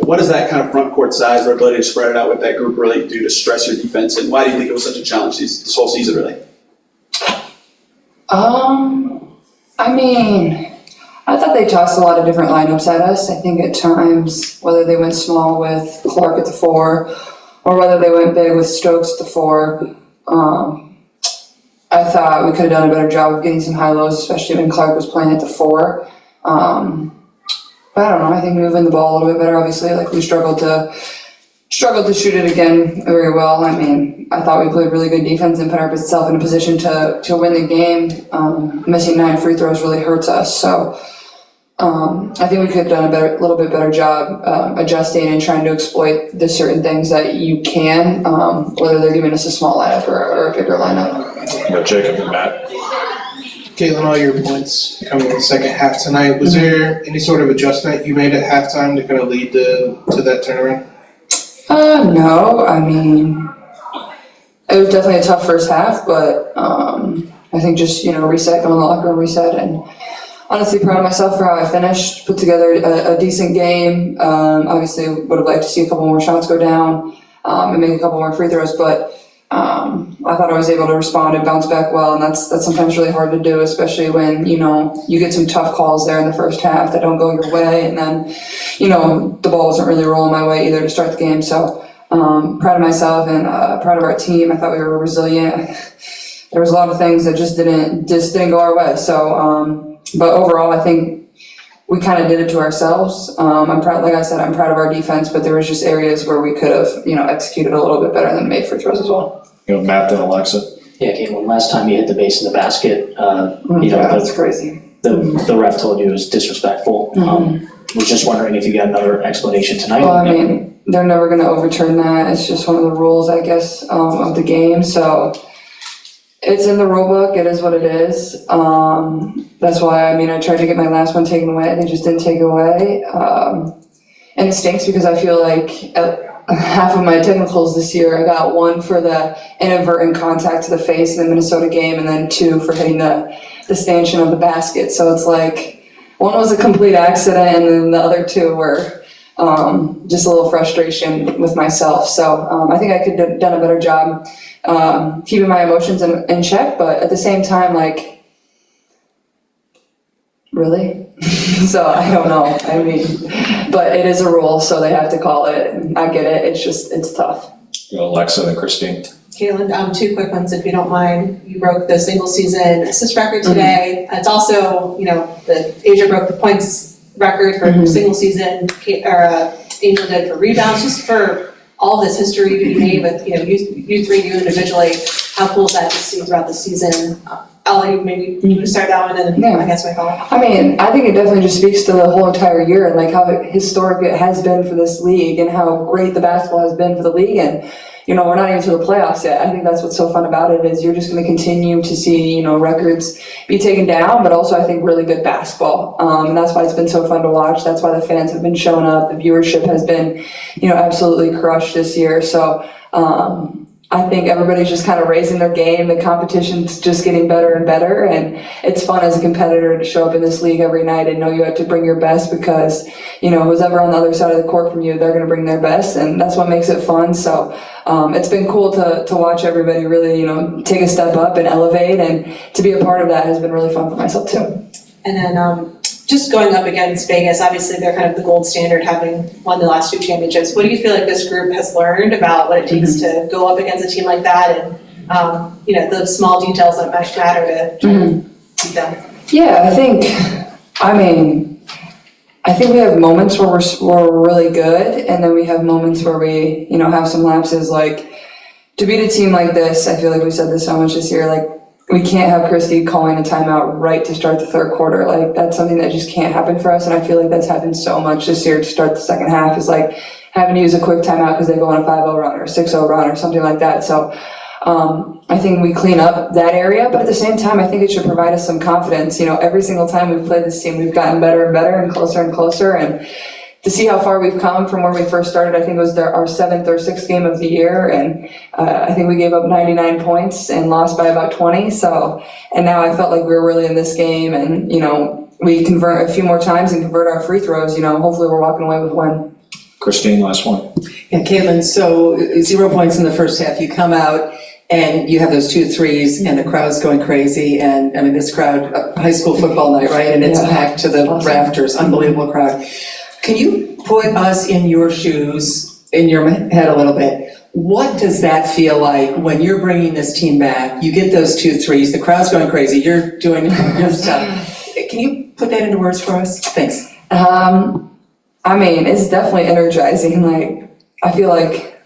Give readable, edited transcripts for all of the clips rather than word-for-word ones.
what does that kind of front court size or ability to spread it out with that group really do to stress your defense, and why do you think it was such a challenge this whole season, really? I mean, I thought they tossed a lot of different lineups at us. I think at times, whether they went small with Clark at the 4, or whether they went big with Stokes at the 4, I thought we could have done a better job of getting some high-lows, especially when Clark was playing at the 4. But I don't know, I think moving the ball a little bit better, obviously, like we struggled to shoot it again very well. I mean, I thought we played really good defense and put ourselves in a position to win the game. Missing 9 free throws really hurts us, so I think we could have done a little bit better job adjusting and trying to exploit the certain things that you can, whether they're giving us a small lineup or a bigger lineup. Jacob and Matt. Caitlin, all your points coming in the second half tonight. Was there any sort of adjustment you made at halftime to kind of lead to that turnaround? No, I mean, it was definitely a tough first half, but I think just, reset, go in the locker room, reset, and honestly proud of myself for how I finished, put together a decent game. Obviously would have liked to see a couple more shots go down and make a couple more free throws, but I thought I was able to respond and bounce back well, and that's sometimes really hard to do, especially when, you get some tough calls there in the first half that don't go your way, and then, the ball wasn't really rolling my way either to start the game. So proud of myself and proud of our team. I thought we were resilient. There was a lot of things that just didn't go our way. So, but overall, I think we kind of did it to ourselves. I'm proud, like I said, I'm proud of our defense, but there was just areas where we could have, executed a little bit better than made free throws as well. Matt, then Alexa. Yeah, Caitlin, last time you hit the base of the basket, That's crazy. The ref told you it was disrespectful. Was just wondering if you got another explanation tonight. Well, I mean, they're never going to overturn that. It's just one of the rules, I guess, of the game. So it's in the rule book. It is what it is. That's why, I tried to get my last one taken away. They just didn't take it away. And it stinks because I feel like at half of my technicals this year, I got 1 for the inadvertent contact to the face in the Minnesota game, and then 2 for hitting the stanchion of the basket. So it's like, 1 was a complete accident, and then the other 2 were just a little frustration with myself. So I think I could have done a better job keeping my emotions in check, but at the same time, like, really? So I don't know. But it is a rule, so they have to call it. I get it. It's tough. Alexa and Christine. Caitlin, 2 quick ones if you don't mind. You broke the single season assist record today. It's also, the Asia broke the points record for single season, Angel did for rebounds, just for all this history being made with, you 3 do individually. How cool is that to see throughout the season? I'll let you maybe start that one and then I guess my follow-up. I think it definitely just speaks to the whole entire year and like how historic it has been for this league and how great the basketball has been for the league. And we're not even to the playoffs yet. I think that's what's so fun about it is you're just going to continue to see, records be taken down, but also I think really good basketball. And that's why it's been so fun to watch. That's why the fans have been showing up. The viewership has been, absolutely crushed this year. So, I think everybody's just kind of raising their game. The competition's just getting better and better. And it's fun as a competitor to show up in this league every night and know you have to bring your best because, who's ever on the other side of the court from you, they're going to bring their best. And that's what makes it fun. So it's been cool to watch everybody really, take a step up and elevate. And to be a part of that has been really fun for myself too. And then just going up against Vegas, obviously they're kind of the gold standard, having won the last 2 championships. What do you feel like this group has learned about what it takes to go up against a team like that and, the small details that might matter to try to beat them? Yeah, I think we have moments where we're really good, and then we have moments where we, have some lapses. Like, to beat a team like this, I feel like we've said this so much this year, like, we can't have Christie calling a timeout right to start the third quarter. Like, that's something that just can't happen for us, and I feel like that's happened so much this year to start the second half, is like having to use a quick timeout because they go on a 5-0 run or a 6-0 run or something like that. So I think we clean up that area, but at the same time, I think it should provide us some confidence. Every single time we've played this team, we've gotten better and better and closer, and to see how far we've come from where we first started. I think it was our 7th or 6th game of the year, and I think we gave up 99 points and lost by about 20. So, and now I felt like we were really in this game, and we convert a few more times and convert our free throws. Hopefully we're walking away with one. Christine, last one. And Caitlin, so 0 points in the first half, you come out and you have those 2 threes and the crowd's going crazy, and I mean, this crowd, high school football night, right? And it's Yeah. packed to the rafters, unbelievable crowd. Can you put us in your shoes, in your head a little bit? What does that feel like when you're bringing this team back? You get those 2 threes, the crowd's going crazy, you're doing your stuff. Can you put that into words for us? Thanks. I mean, it's definitely energizing. Like, I feel like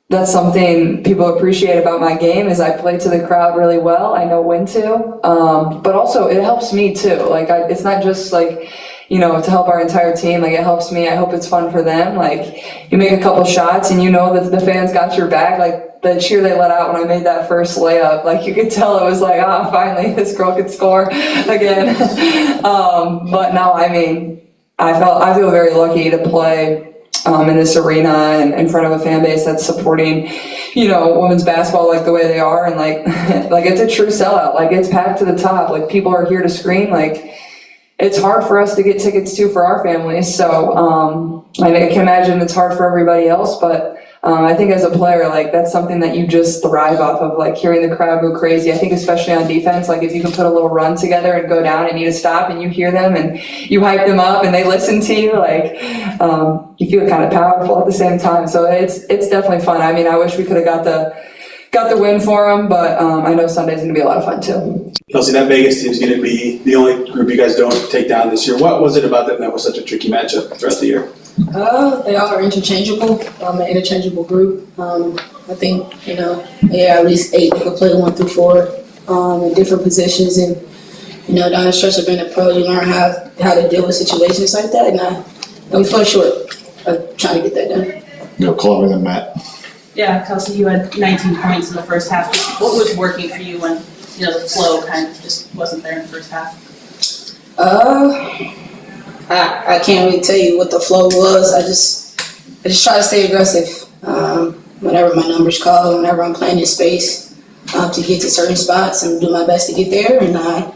that's something people appreciate about my game is I play to the crowd really well. I know when to, but also it helps me too. Like, it's not just like, you know, to help our entire team. Like, it helps me. I hope it's fun for them. Like, you make a couple shots and you know that the fans got your back. Like, the cheer they let out when I made that first layup, like, you could tell it was like, finally this girl could score again. But no, I mean, I feel very lucky to play in this arena and in front of a fan base that's supporting, you know, women's basketball like the way they are, and like like it's a true sellout. Like, it's packed to the top. Like, people are here to scream. Like, it's hard for us to get tickets too for our families. So I can imagine it's hard for everybody else, but I think as a player, like, that's something that you just thrive off of, like, hearing the crowd go crazy. I think especially on defense, like, if you can put a little run together and go down and need to stop and you hear them and you hype them up and they listen to you, like, you feel kind of powerful at the same time. So it's definitely fun. I mean, I wish we could have got the win for them, but I know Sunday's going to be a lot of fun too. Kelsey, that Vegas team's going to be the only group you guys don't take down this year. What was it about them that was such a tricky matchup throughout the year? They all are interchangeable. An interchangeable group. I think, you know, they are at least 8 that can play 1 through 4 in different positions, and you know, down the stretch of being a pro, you learn how to deal with situations like that. And we fell short of trying to get that done. Go Chloe, then Matt. Yeah, Kelsey, you had 19 points in the first half. What was working for you when, you know, the flow kind of just wasn't there in the first half? I can't really tell you what the flow was. I just try to stay aggressive. Whenever my numbers call, whenever I'm playing in space, to get to certain spots and do my best to get there. And I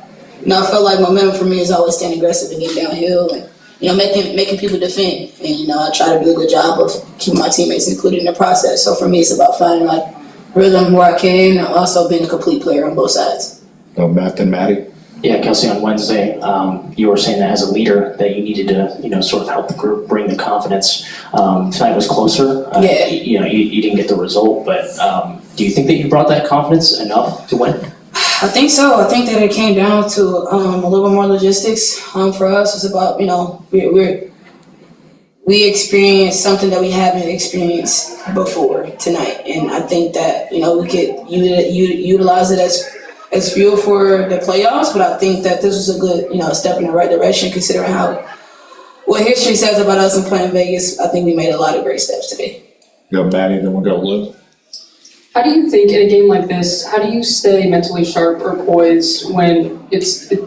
feel like momentum for me is always staying aggressive and getting downhill and, you know, making people defend. And, you know, I try to do a good job of keeping my teammates included in the process. So for me, it's about finding like rhythm where I can, and also being a complete player on both sides. Go Matt, then Maddie. Yeah, Kelsey, on Wednesday, you were saying that as a leader that you needed to, you know, sort of help the group bring the confidence. Tonight was closer. Yeah. You know, you didn't get the result, but do you think that you brought that confidence enough to win? I think so. I think that it came down to a little bit more logistics. For us, it's about, you know, we experienced something that we haven't experienced before tonight, and I think that, you know, we could utilize it as fuel for the playoffs. But I think that this was a good, you know, step in the right direction considering what history says about us in playing Vegas. I think we made a lot of great steps today. Go Maddie, then we'll go Lou. How do you think in a game like this, how do you stay mentally sharp or poised when it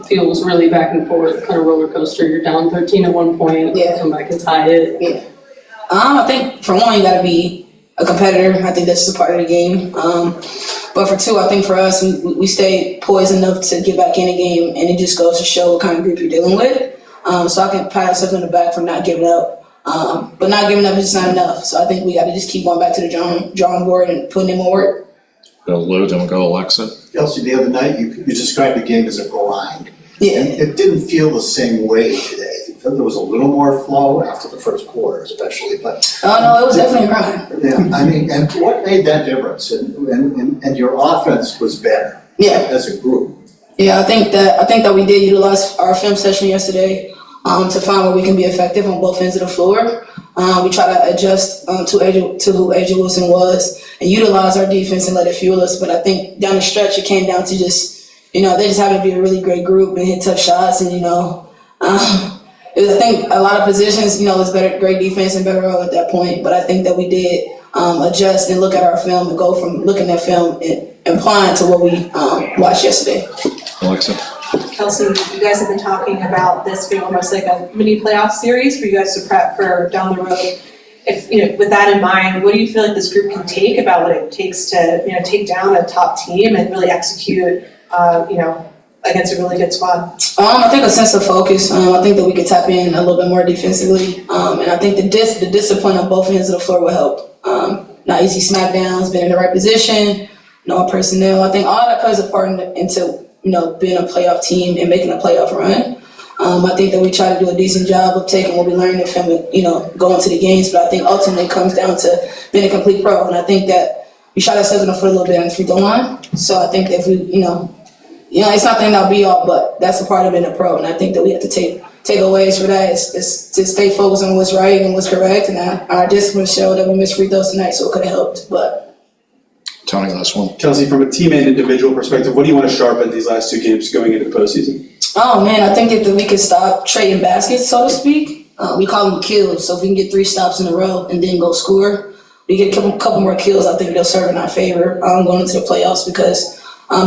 feels really back and forth, kind of roller coaster? You're down 13 at one point, come back and tie it. Yeah. I think for one, you got to be a competitor. I think that's just a part of the game. But for two, I think for us, we stayed poised enough to get back in the game, and it just goes to show what kind of group you're dealing with. So I can pat ourselves on the back for not giving up. But not giving up is just not enough. So I think we got to just keep going back to the drawing board and putting in more work. Go Lou, then we'll go Alexa. Kelsey, the other night you described the game as a grind. Yeah. And it didn't feel the same way today. I felt there was a little more flow after the first quarter, especially. But Oh no, it was definitely a grind. yeah, I mean, and what made that difference? And your offense was better. Yeah. As a group. Yeah, I think that we did utilize our film session yesterday to find where we can be effective on both ends of the floor. We try to adjust to who Asia Wilson was and utilize our defense and let it fuel us. But I think down the stretch, it came down to just, you know, they just happened to be a really great group and hit tough shots. And, you know, it was, I think a lot of positions, you know, it was great defense and better all at that point. But I think that we did adjust and look at our film and go from looking at film and applying to what we watched yesterday. Alexa. Kelsey, you guys have been talking about this being almost like a mini playoff series for you guys to prep for down the road. If, you know, with that in mind, what do you feel like this group can take about what it takes to, you know, take down a top team and really execute, you know, against a really good squad? I think a sense of focus. I think that we could tap in a little bit more defensively, and I think the discipline on both ends of the floor will help. Not easy smackdowns, being in the right position, knowing personnel. I think all that plays a part into being a playoff team and making a playoff run. I think that we try to do a decent job of taking what we learned from it, going to the games. But I think ultimately it comes down to being a complete pro, and I think that we shot ourselves in the foot a little bit on the free throw line. So I think that if we, it's not the end all be all, but that's a part of being a pro, and I think that we have to take aways for that is to stay focused on what's right and what's correct. And our discipline showed that we missed free throws tonight, so it could have helped. But Tony, last one. Kelsey, from a team and individual perspective, what do you want to sharpen these last two games going into the postseason? oh man, I think that we could stop trading baskets, so to speak. We call them kills. So if we can get 3 stops in a row and then go score, we get a couple more kills. I think they'll serve in our favor going into the playoffs because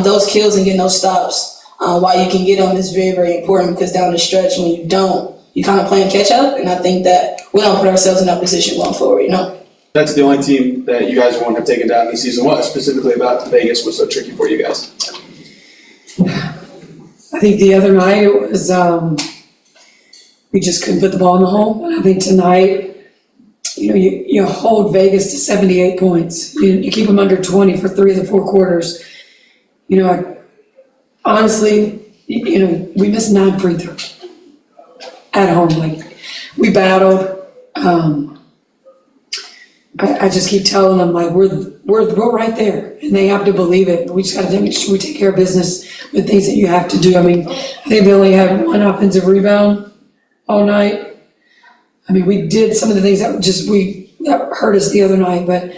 those kills and getting those stops, while you can get them, is very, very important because down the stretch when you don't, you kind of playing catch up. And I think that we don't put ourselves in that position going forward, That's the only team that you guys won't have taken down this season. What specifically about Vegas was so tricky for you guys? I think the other night it was, we just couldn't put the ball in the hole. I think tonight, you hold Vegas to 78 points. You keep them under 20 for 3 of the 4 quarters. Honestly, we missed 9 free throws at home. Like, we battled. I just keep telling them, like, we're right there, and they have to believe it. We just got to make sure we take care of business with things that you have to do. I mean, I think they only had 1 offensive rebound all night. I mean, we did some of the things that hurt us the other night, but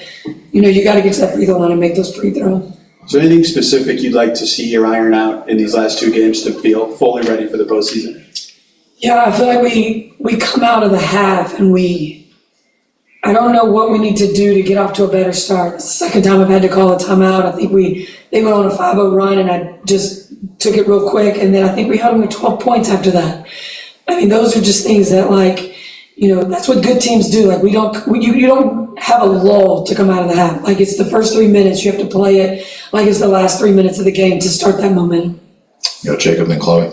you got to get to that free throw line and make those free throws. Is there anything specific you'd like to see or iron out in these last 2 games to feel fully ready for the postseason? Yeah, I feel like we come out of the half and I don't know what we need to do to get off to a better start. It's the second time I've had to call a timeout. I think they went on a 5-0 run and I just took it real quick, and then I think we held them to 12 points after that. I mean, those are just things that, like, that's what good teams do. Like, you don't have a lull to come out of the half. Like, it's the first 3 minutes. You have to play it like it's the last 3 minutes of the game to start that momentum. Jacob and Chloe.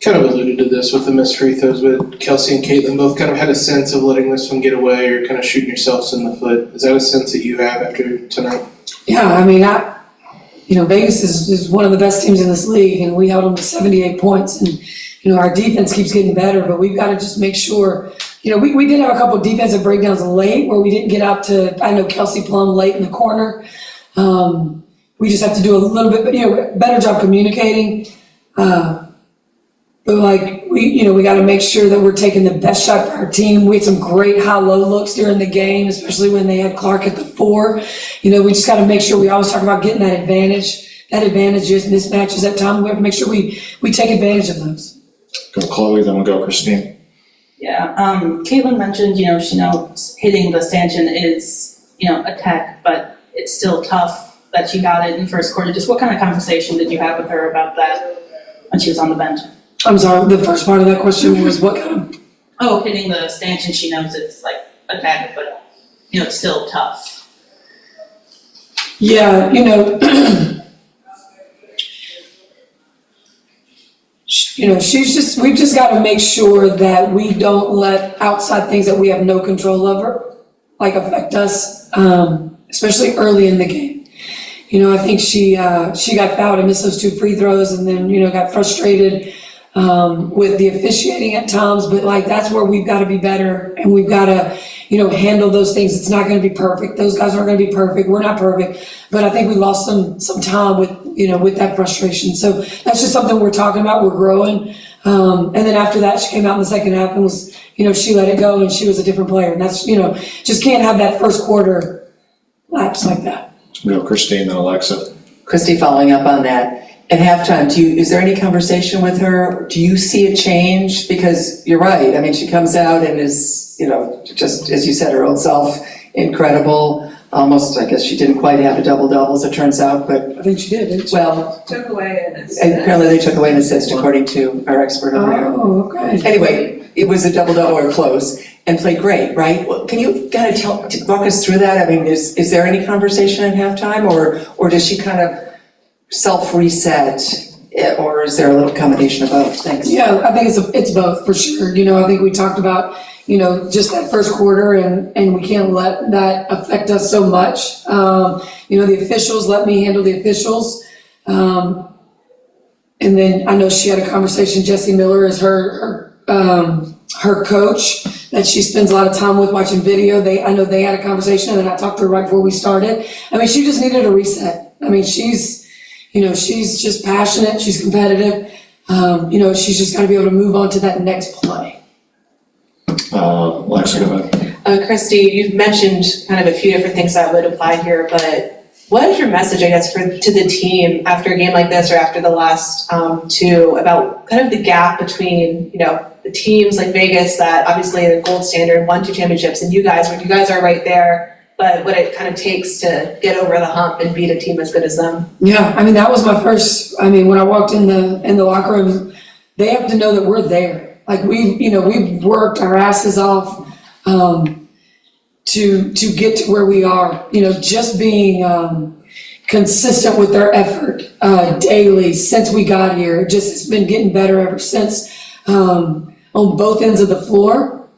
Kind of alluded to this with the missed free throws, but Kelsey and Caitlin both kind of had a sense of letting this one get away or kind of shooting yourselves in the foot. Is that a sense that you have after tonight? Yeah, I mean, Vegas is one of the best teams in this league, and we held them to 78 points. And, our defense keeps getting better, but we've got to just make sure, we did have a couple of defensive breakdowns late where we didn't get out to, I know Kelsey Plum late in the corner. We just have to do a little bit, better job communicating. But we got to make sure that we're taking the best shot for our team. We had some great high-low looks during the game, especially when they had Clark at the 4. We just got to make sure we always talk about getting that advantage. That advantage is mismatches at times. We have to make sure we take advantage of those. Go Chloe, then we'll go Christine. Yeah, Caitlin mentioned, she knows hitting the stanchion is, a tech, but it's still tough that she got it in first quarter. Just what kind of conversation did you have with her about that when she was on the bench? I'm sorry, the first part of that question was what kind of? Oh, hitting the stanchion, she knows it's like a tech, but, it's still tough. Yeah, we've just got to make sure that we don't let outside things that we have no control over, affect us, especially early in the game. I think she got fouled and missed those 2 free throws, and then, got frustrated with the officiating at times, but that's where we've got to be better, and we've got to, handle those things. It's not going to be perfect. Those guys aren't going to be perfect. We're not perfect, but I think we lost some time with, with that frustration. So that's just something we're talking about. We're growing. And then after that, she came out in the second half and was, she let it go and she was a different player. And that's, just can't have that first quarter lapse like that. We'll go Christine, then Alexa. Christy, following up on that, at halftime, is there any conversation with her? Do you see a change? Because you're right. I mean, she comes out and is, just as you said, her own self, incredible. Almost, I guess she didn't quite have a double-double, as it turns out, but. I think she did, didn't she? Well. Took away an assist. Apparently they took away an assist, according to our expert over here. Oh, okay. Anyway, it was a double-double or close, and played great, right? Well, can you kind of walk us through that? I mean, is there any conversation at halftime, or does she kind of self-reset Or is there a little combination of both? Thanks. Yeah, I think it's both, for sure. You know, I think we talked about, you know, just that first quarter, and we can't let that affect us so much. You know, the officials, let me handle the officials. And then I know she had a conversation, Jessie Miller is her coach that she spends a lot of time with watching video. I know they had a conversation, and then I talked to her right before we started. I mean, she just needed a reset. I mean, she's just passionate, she's competitive. You know, she's just gotta be able to move on to that next play. Lexa, go ahead. Christy, you've mentioned kind of a few different things that would apply here, but what is your message, I guess, to the team after a game like this or after the last two about kind of the gap between, you know, the teams like Vegas that obviously are the gold standard, won 2 championships, and you guys, where you guys are right there, but what it kind of takes to get over the hump and beat a team as good as them? Yeah, I mean, that was my first, when I walked in the locker room, they have to know that we're there. Like we've worked our asses off to get to where we are. You know, just being consistent with their effort daily since we got here. It's been getting better ever since on both ends of the floor.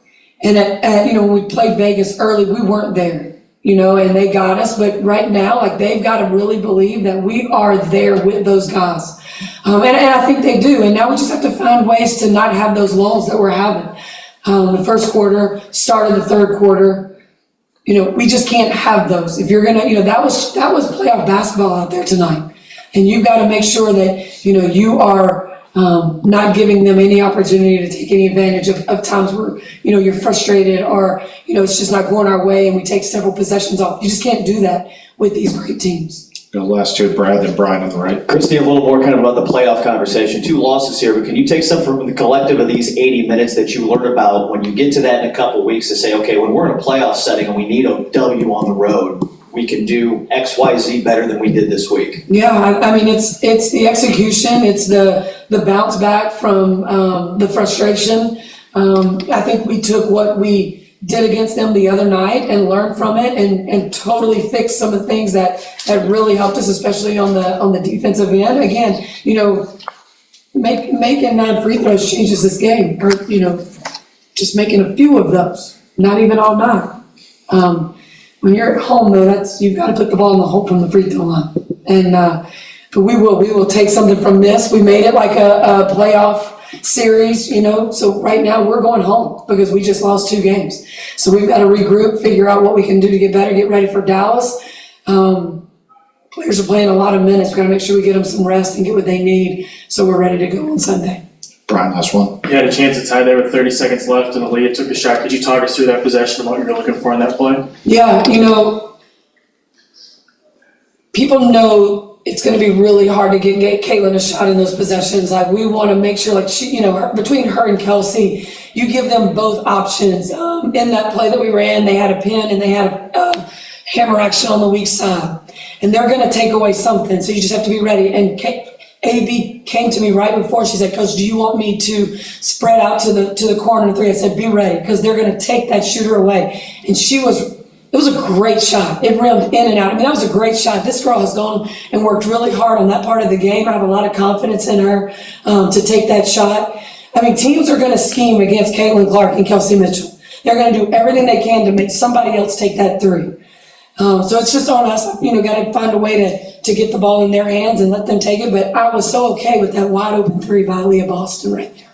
And when we played Vegas early, we weren't there. You know, and they got us, but right now, like, they've got to really believe that we are there with those guys. And I think they do, and now we just have to find ways to not have those lulls that we're having. The first quarter, start of the third quarter, you know, we just can't have those. If you're gonna, you know, that was playoff basketball out there tonight. And you've got to make sure that, you know, you are not giving them any opportunity to take any advantage of times where, you know, you're frustrated or, you know, it's just not going our way and we take several possessions off. You just can't do that with these great teams. Go last two, Brad, then Brian on the right. Christy, a little more kind of about the playoff conversation. 2 losses here, but can you take some from the collective of these 80 minutes that you learned about when you get to that in a couple of weeks to say, okay, when we're in a playoff setting and we need a W on the road, we can do X, Y, Z better than we did this week? Yeah, I mean, it's the execution, it's the bounce back from the frustration. I think we took what we did against them the other night and learned from it and totally fixed some of the things that really helped us, especially on the defensive end. Again, you know, making 9 free throws changes this game, or, you know, just making a few of those, not even all 9. When you're at home, though, you've got to put the ball in the hole from the free throw line. And but we will take something from this. We made it like a playoff series, you know. So right now we're going home because we just lost 2 games. So we've got to regroup, figure out what we can do to get better, get ready for Dallas. Players are playing a lot of minutes. We've got to make sure we get them some rest and get what they need so we're ready to go on Sunday. Brian, last one. You had a chance to tie there with 30 seconds left and Aaliyah took a shot. Could you talk us through that possession and what you were looking for in that play? Yeah, you know, people know it's going to be really hard to get Caitlin a shot in those possessions. Like, we want to make sure, like, she, you know, between her and Kelsey, you give them both options. In that play that we ran, they had a pin and they had a hammer action on the weak side. And they're going to take away something, so you just have to be ready. And AB came to me right before. She said, "Coach, do you want me to spread out to the corner 3?" I said, "Be ready, because they're going to take that shooter away." And it was a great shot. It rimmed in and out. I mean, that was a great shot. This girl has gone and worked really hard on that part of the game. I have a lot of confidence in her to take that shot. I mean, teams are going to scheme against Caitlin Clark and Kelsey Mitchell. They're going to do everything they can to make somebody else take that 3. So it's just on us, you know, got to find a way to get the ball in their hands and let them take it. But I was so okay with that wide open 3 by Aaliyah Boston right there.